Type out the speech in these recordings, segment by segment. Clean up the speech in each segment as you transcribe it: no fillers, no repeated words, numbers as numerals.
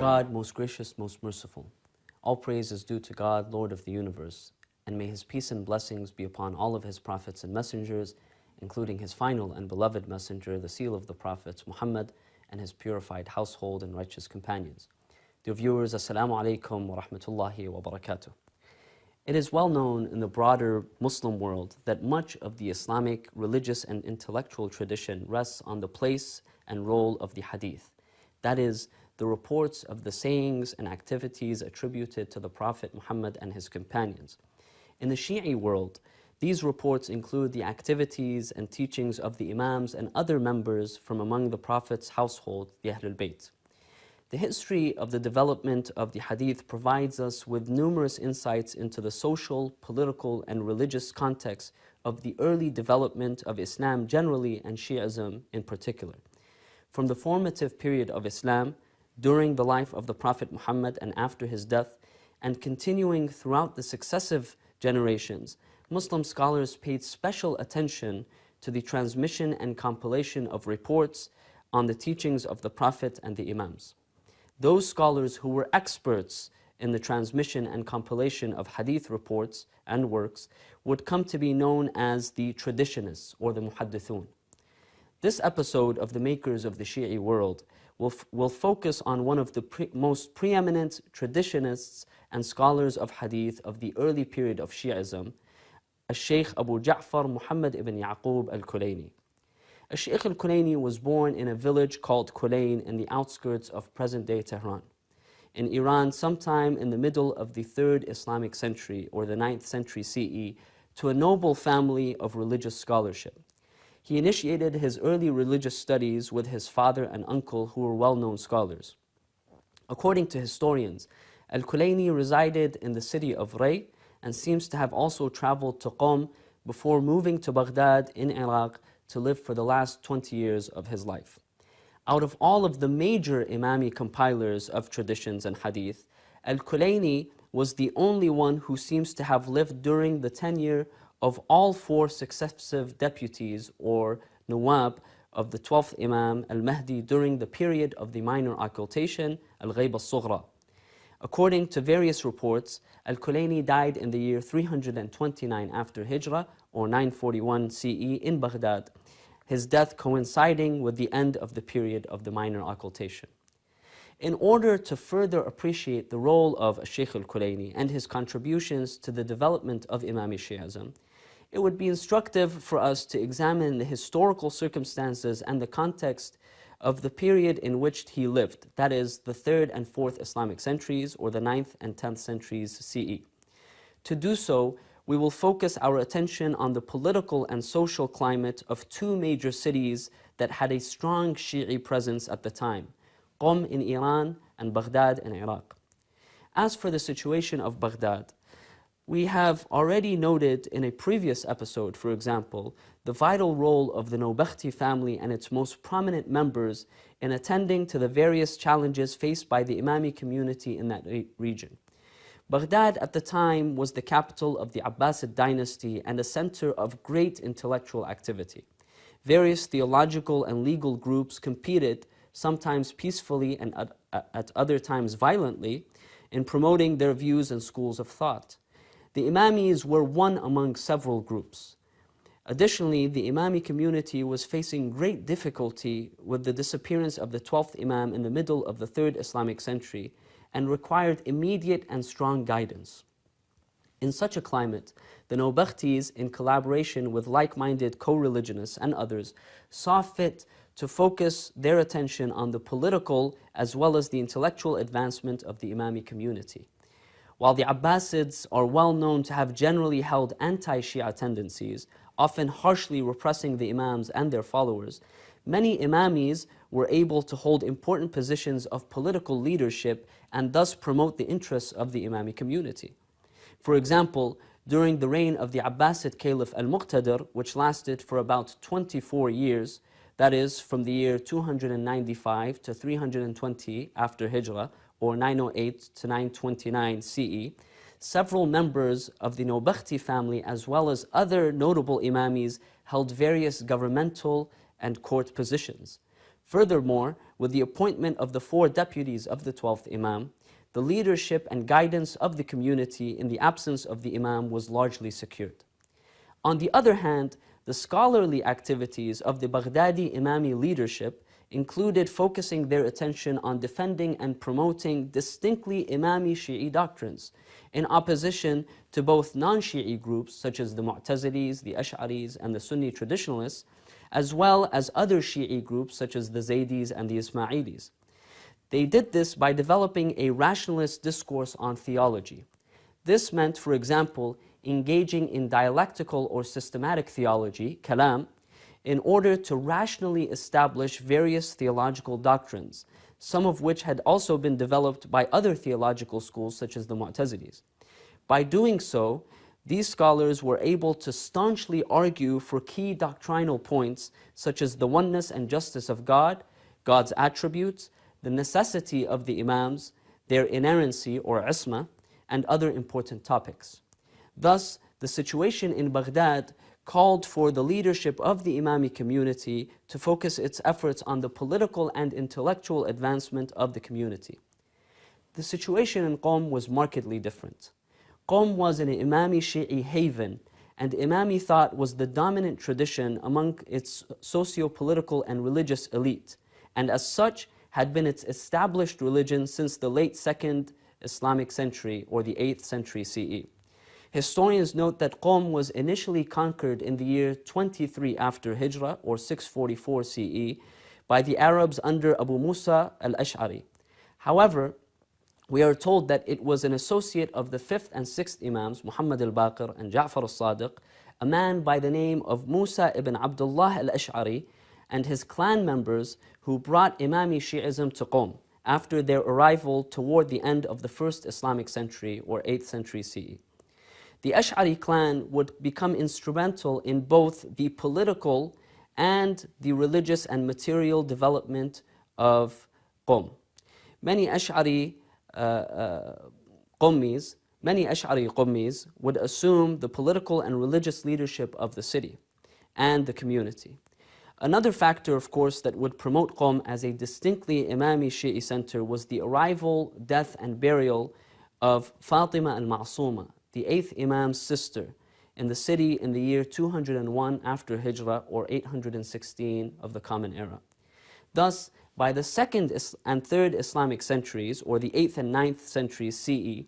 God, most gracious, most merciful. All praise is due to God, Lord of the universe, and may His peace and blessings be upon all of His prophets and messengers, including His final and beloved messenger, the seal of the prophets, Muhammad, and His purified household and righteous companions. Dear viewers, Assalamu alaikum wa rahmatullahi wa barakatuh. It is well known in the broader Muslim world that much of the Islamic religious and intellectual tradition rests on the place and role of the hadith. That is, the reports of the sayings and activities attributed to the Prophet Muhammad and his companions. In the Shi'i world, these reports include the activities and teachings of the Imams and other members from among the Prophet's household, the Ahlul Bayt. The history of the development of the hadith provides us with numerous insights into the social, political, and religious context of the early development of Islam generally and Shi'ism in particular. From the formative period of Islam, during the life of the Prophet Muhammad and after his death, and continuing throughout the successive generations, Muslim scholars paid special attention to the transmission and compilation of reports on the teachings of the Prophet and the Imams. Those scholars who were experts in the transmission and compilation of hadith reports and works would come to be known as the traditionists or the muhaddithun. This episode of the makers of the Shi'i world will focus on one of the most preeminent traditionists and scholars of hadith of the early period of Shi'ism, Al-Shaykh Abu Ja'far Muhammad ibn Yaqub al Kulayni. Al-Shaykh al Kulayni was born in a village called Qulayn in the outskirts of present-day Tehran, in Iran sometime in the middle of the 3rd Islamic century or the 9th century CE, to a noble family of religious scholarship. He initiated his early religious studies with his father and uncle, who were well-known scholars. According to historians, Al-Kulayni resided in the city of Ray and seems to have also traveled to Qom before moving to Baghdad in Iraq to live for the last 20 years of his life. Out of all of the major Imami compilers of traditions and hadith, Al-Kulayni was the only one who seems to have lived during the tenure of all 4 successive deputies or Nawab of the 12th Imam al-Mahdi during the period of the minor occultation, al-Ghayb al-Sughra. According to various reports, Al-Kulayni died in the year 329 after Hijrah or 941 CE in Baghdad, his death coinciding with the end of the period of the minor occultation. In order to further appreciate the role of Shaykh al Kulayni and his contributions to the development of Imami Shi'ism, it would be instructive for us to examine the historical circumstances and the context of the period in which he lived, that is, the 3rd and 4th Islamic centuries, or the 9th and 10th centuries CE. To do so, we will focus our attention on the political and social climate of 2 major cities that had a strong Shi'i presence at the time, Qom in Iran and Baghdad in Iraq. As for the situation of Baghdad, we have already noted in a previous episode, for example, the vital role of the Nawbakhti family and its most prominent members in attending to the various challenges faced by the Imami community in that region. Baghdad at the time was the capital of the Abbasid dynasty and a center of great intellectual activity. Various theological and legal groups competed, sometimes peacefully and at other times violently, in promoting their views and schools of thought. The Imamis were one among several groups. Additionally, the Imami community was facing great difficulty with the disappearance of the 12th Imam in the middle of the 3rd Islamic century and required immediate and strong guidance. In such a climate, the Nawbakhtis, in collaboration with like-minded co-religionists and others, saw fit to focus their attention on the political as well as the intellectual advancement of the Imami community. While the Abbasids are well known to have generally held anti-Shia tendencies, often harshly repressing the Imams and their followers, many Imamis were able to hold important positions of political leadership and thus promote the interests of the Imami community. For example, during the reign of the Abbasid Caliph al-Muqtadir, which lasted for about 24 years, that is, from the year 295 to 320 after Hijrah, or 908 to 929 CE, several members of the Nawbakhti family as well as other notable Imamis held various governmental and court positions. Furthermore, with the appointment of the 4 deputies of the 12th Imam, the leadership and guidance of the community in the absence of the Imam was largely secured. On the other hand, the scholarly activities of the Baghdadi Imami leadership included focusing their attention on defending and promoting distinctly Imami Shi'i doctrines, in opposition to both non-Shi'i groups such as the Mu'tazilis, the Ash'aris, and the Sunni traditionalists, as well as other Shi'i groups such as the Zaydis and the Ismailis. They did this by developing a rationalist discourse on theology. This meant, for example, engaging in dialectical or systematic theology, kalam, in order to rationally establish various theological doctrines, some of which had also been developed by other theological schools such as the Mu'tazilis. By doing so, these scholars were able to staunchly argue for key doctrinal points such as the oneness and justice of God, God's attributes, the necessity of the Imams, their inerrancy or isma, and other important topics. Thus, the situation in Baghdad called for the leadership of the Imami community to focus its efforts on the political and intellectual advancement of the community. The situation in Qom was markedly different. Qom was an Imami Shi'i haven, and Imami thought was the dominant tradition among its socio-political and religious elite, and as such had been its established religion since the late 2nd Islamic century or the 8th century CE. Historians note that Qom was initially conquered in the year 23 after Hijrah or 644 CE by the Arabs under Abu Musa al-Ash'ari. However, we are told that it was an associate of the 5th and 6th Imams, Muhammad al-Baqir and Ja'far al-Sadiq, a man by the name of Musa ibn Abdullah al-Ash'ari, and his clan members who brought Imami Shi'ism to Qom after their arrival toward the end of the 1st Islamic century or 8th century CE. The Ash'ari clan would become instrumental in both the political and the religious and material development of Qom. Many Ash'ari Qummis would assume the political and religious leadership of the city and the community. Another factor, of course, that would promote Qom as a distinctly Imami Shi'i center was the arrival, death, and burial of Fatima al-Ma'suma, the 8th Imam's sister, in the city in the year 201 after Hijrah or 816 of the Common Era. Thus, by the 2nd and 3rd Islamic centuries, or the 8th and 9th centuries CE,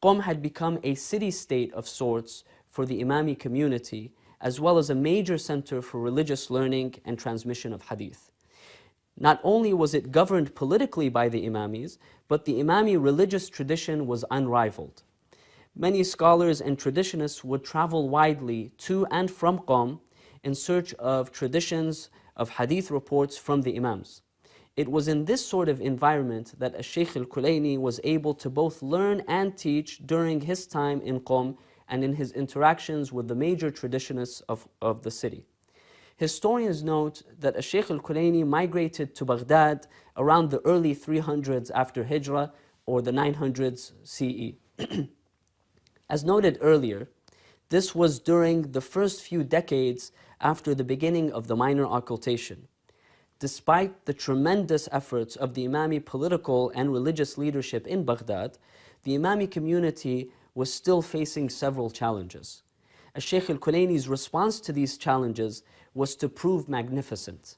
Qom had become a city-state of sorts for the Imami community, as well as a major center for religious learning and transmission of hadith. Not only was it governed politically by the Imamis, but the Imami religious tradition was unrivaled. Many scholars and traditionists would travel widely to and from Qom in search of traditions of hadith reports from the Imams. It was in this sort of environment that Al-Shaykh al Kulayni was able to both learn and teach during his time in Qom and in his interactions with the major traditionists of the city. Historians note that Al-Shaykh al Kulayni migrated to Baghdad around the early 300s after Hijrah or the 900s CE. As noted earlier, this was during the first few decades after the beginning of the minor occultation. Despite the tremendous efforts of the Imami political and religious leadership in Baghdad, the Imami community was still facing several challenges. Al-Shaykh al Kulayni's response to these challenges was to prove magnificent.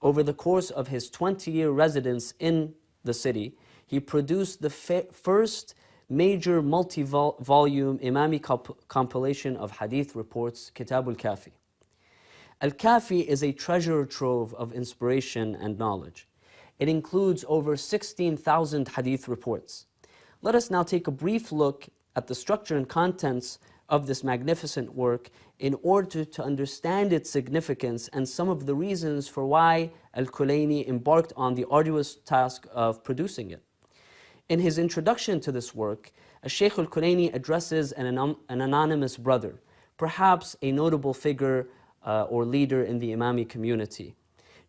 Over the course of his 20-year residence in the city, he produced the first major multi-volume Imami compilation of hadith reports, Kitab al-Kafi. Al-Kafi is a treasure trove of inspiration and knowledge. It includes over 16,000 hadith reports. Let us now take a brief look at the structure and contents of this magnificent work in order to understand its significance and some of the reasons for why Al-Kulayni embarked on the arduous task of producing it. In his introduction to this work, Shaykh al Kulayni addresses an anonymous brother, perhaps a notable figure or leader in the Imami community,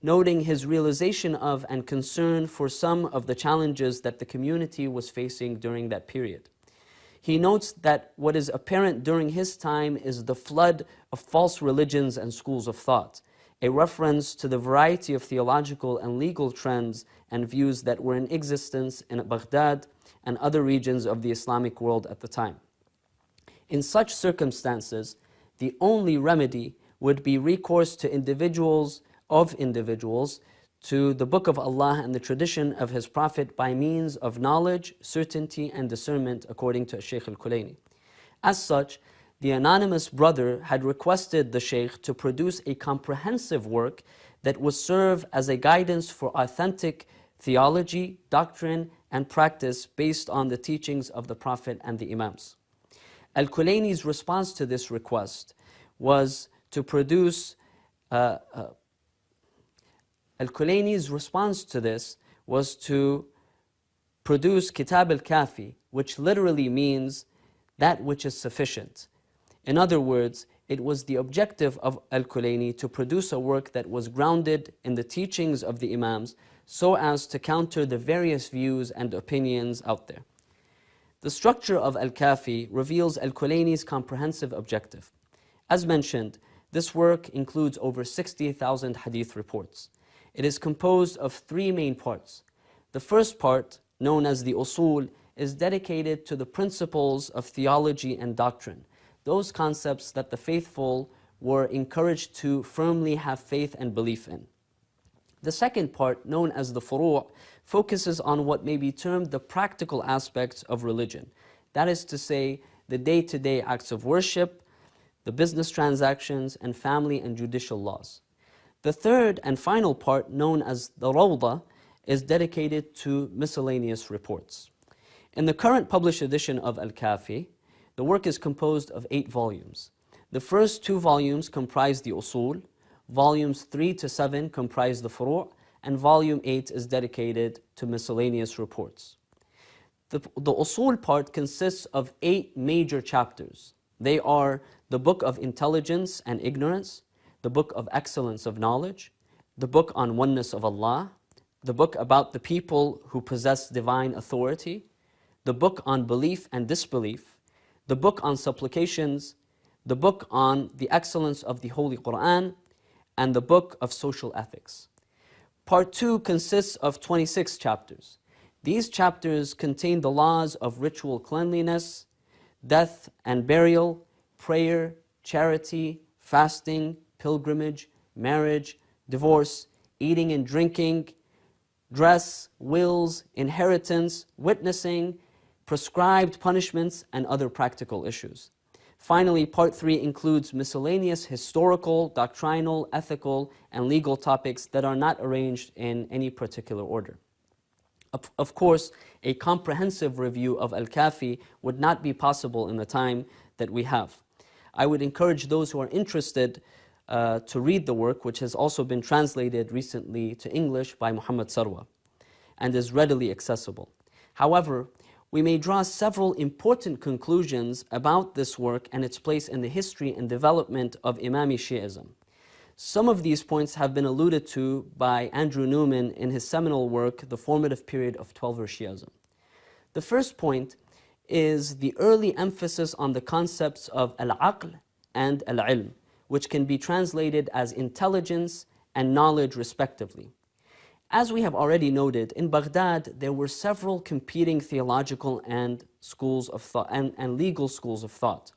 noting his realization of and concern for some of the challenges that the community was facing during that period. He notes that what is apparent during his time is the flood of false religions and schools of thought, a reference to the variety of theological and legal trends and views that were in existence in Baghdad and other regions of the Islamic world at the time. In such circumstances, the only remedy would be recourse to individuals, to the Book of Allah and the tradition of His Prophet by means of knowledge, certainty, and discernment, according to Shaykh al Kulayni. As such, the anonymous brother had requested the Shaykh to produce a comprehensive work that would serve as a guidance for authentic theology, doctrine, and practice based on the teachings of the Prophet and the Imams. Al Kulayni's response to this request was to produce Kitab al-Kafi, which literally means that which is sufficient. In other words, it was the objective of Al Kulayni to produce a work that was grounded in the teachings of the Imams so as to counter the various views and opinions out there. The structure of Al-Kafi reveals Al Kulayni's comprehensive objective. As mentioned, this work includes over 60,000 hadith reports. It is composed of three main parts. The first part, known as the usul, is dedicated to the principles of theology and doctrine, those concepts that the faithful were encouraged to firmly have faith and belief in. The second part, known as the furu', focuses on what may be termed the practical aspects of religion. That is to say, the day-to-day acts of worship, the business transactions, and family and judicial laws. The third and final part, known as the rawda, is dedicated to miscellaneous reports. In the current published edition of Al-Kafi, the work is composed of 8 volumes. The first 2 volumes comprise the usul, volumes 3 to 7 comprise the furu', and volume 8 is dedicated to miscellaneous reports. The usul part consists of 8 major chapters. They are the Book of Intelligence and Ignorance, the Book of Excellence of Knowledge, the Book on Oneness of Allah, the Book about the people who possess divine authority, the Book on Belief and Disbelief, the Book on Supplications, the Book on the Excellence of the Holy Quran, and the Book of Social Ethics. Part 2 consists of 26 chapters. These chapters contain the laws of ritual cleanliness, death and burial, prayer, charity, fasting, pilgrimage, marriage, divorce, eating and drinking, dress, wills, inheritance, witnessing, prescribed punishments, and other practical issues. Finally, Part 3 includes miscellaneous historical, doctrinal, ethical, and legal topics that are not arranged in any particular order. Of course, a comprehensive review of Al-Kafi would not be possible in the time that we have. I would encourage those who are interested to read the work, which has also been translated recently to English by Muhammad Sarwa and is readily accessible. However, we may draw several important conclusions about this work and its place in the history and development of Imami Shi'ism. Some of these points have been alluded to by Andrew Newman in his seminal work, The Formative Period of Twelver Shi'ism. The first point is the early emphasis on the concepts of al-aql and al-ilm, which can be translated as intelligence and knowledge respectively. As we have already noted, in Baghdad there were several competing theological and schools of thought and legal schools of thought.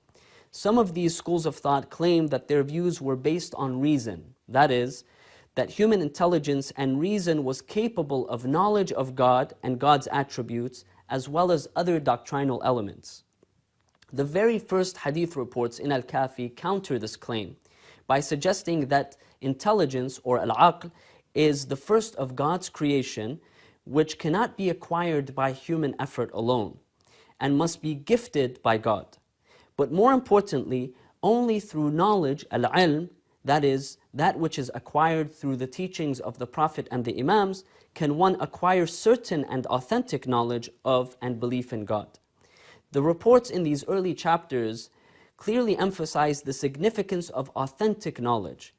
Some of these schools of thought claimed that their views were based on reason, that is, that human intelligence and reason was capable of knowledge of God and God's attributes, as well as other doctrinal elements. The very first hadith reports in Al-Kafi counter this claim by suggesting that intelligence, or al-aql, is the first of God's creation, which cannot be acquired by human effort alone, and must be gifted by God. But more importantly, only through knowledge, al-ilm, that is, that which is acquired through the teachings of the Prophet and the Imams, can one acquire certain and authentic knowledge of and belief in God. The reports in these early chapters clearly emphasize the significance of authentic knowledge,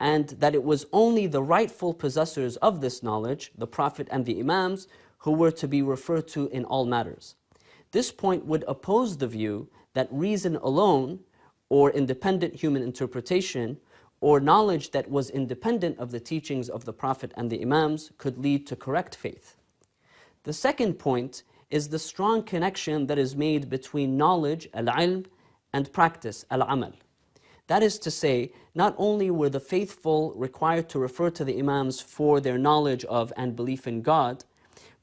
and that it was only the rightful possessors of this knowledge, the Prophet and the Imams, who were to be referred to in all matters. This point would oppose the view that reason alone, or independent human interpretation, or knowledge that was independent of the teachings of the Prophet and the Imams could lead to correct faith. The second point is the strong connection that is made between knowledge, al-ilm, and practice, al-amal. That is to say, not only were the faithful required to refer to the Imams for their knowledge of and belief in God,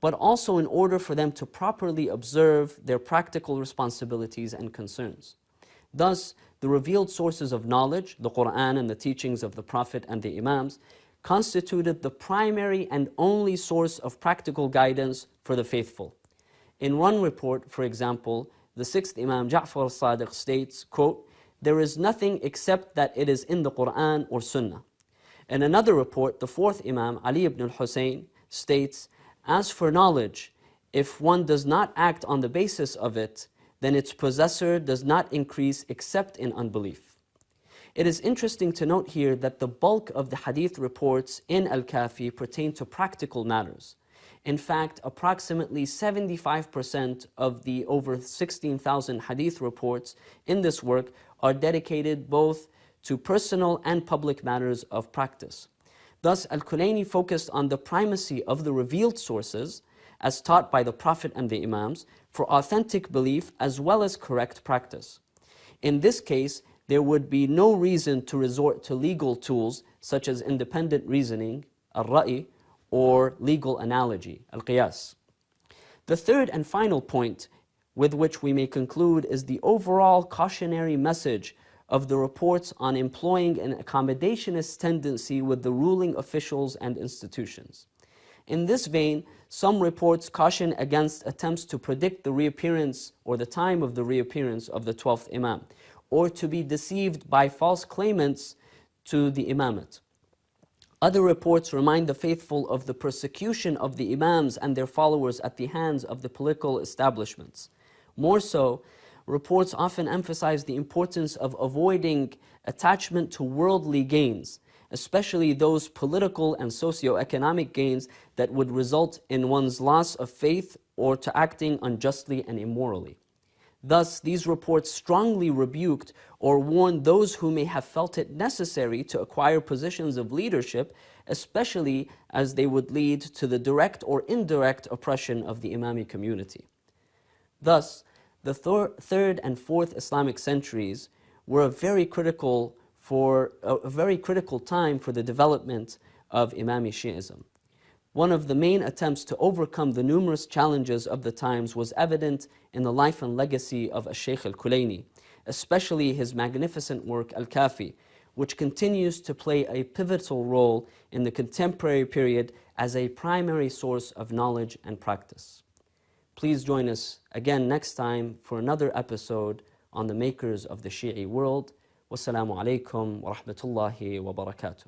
but also in order for them to properly observe their practical responsibilities and concerns. Thus, the revealed sources of knowledge, the Quran and the teachings of the Prophet and the Imams, constituted the primary and only source of practical guidance for the faithful. In one report, for example, the 6th Imam Ja'far al-Sadiq states, quote, "There is nothing except that it is in the Quran or Sunnah." In another report, the 4th Imam, Ali ibn al-Hussein, states, "As for knowledge, if one does not act on the basis of it, then its possessor does not increase except in unbelief." It is interesting to note here that the bulk of the hadith reports in Al-Kafi pertain to practical matters. In fact, approximately 75% of the over 16,000 hadith reports in this work are dedicated both to personal and public matters of practice. Thus, Al Kulayni focused on the primacy of the revealed sources, as taught by the Prophet and the Imams, for authentic belief as well as correct practice. In this case, there would be no reason to resort to legal tools such as independent reasoning, al-ra'i, or legal analogy, al-qiyas. The third and final point with which we may conclude is the overall cautionary message of the reports on employing an accommodationist tendency with the ruling officials and institutions. In this vein, some reports caution against attempts to predict the reappearance or the time of the reappearance of the 12th Imam, or to be deceived by false claimants to the imamate. Other reports remind the faithful of the persecution of the Imams and their followers at the hands of the political establishments. More so, reports often emphasize the importance of avoiding attachment to worldly gains, especially those political and socio-economic gains that would result in one's loss of faith or to acting unjustly and immorally. Thus, these reports strongly rebuked or warned those who may have felt it necessary to acquire positions of leadership, especially as they would lead to the direct or indirect oppression of the Imami community. Thus, the 3rd and 4th Islamic centuries were a very critical time for the development of Imami Shi'ism. One of the main attempts to overcome the numerous challenges of the times was evident in the life and legacy of Al-Shaykh al Kulayni, especially his magnificent work Al-Kafi, which continues to play a pivotal role in the contemporary period as a primary source of knowledge and practice. Please join us again next time for another episode on the makers of the Shi'i world. Wassalamu alaikum wa rahmatullahi wa barakatuh.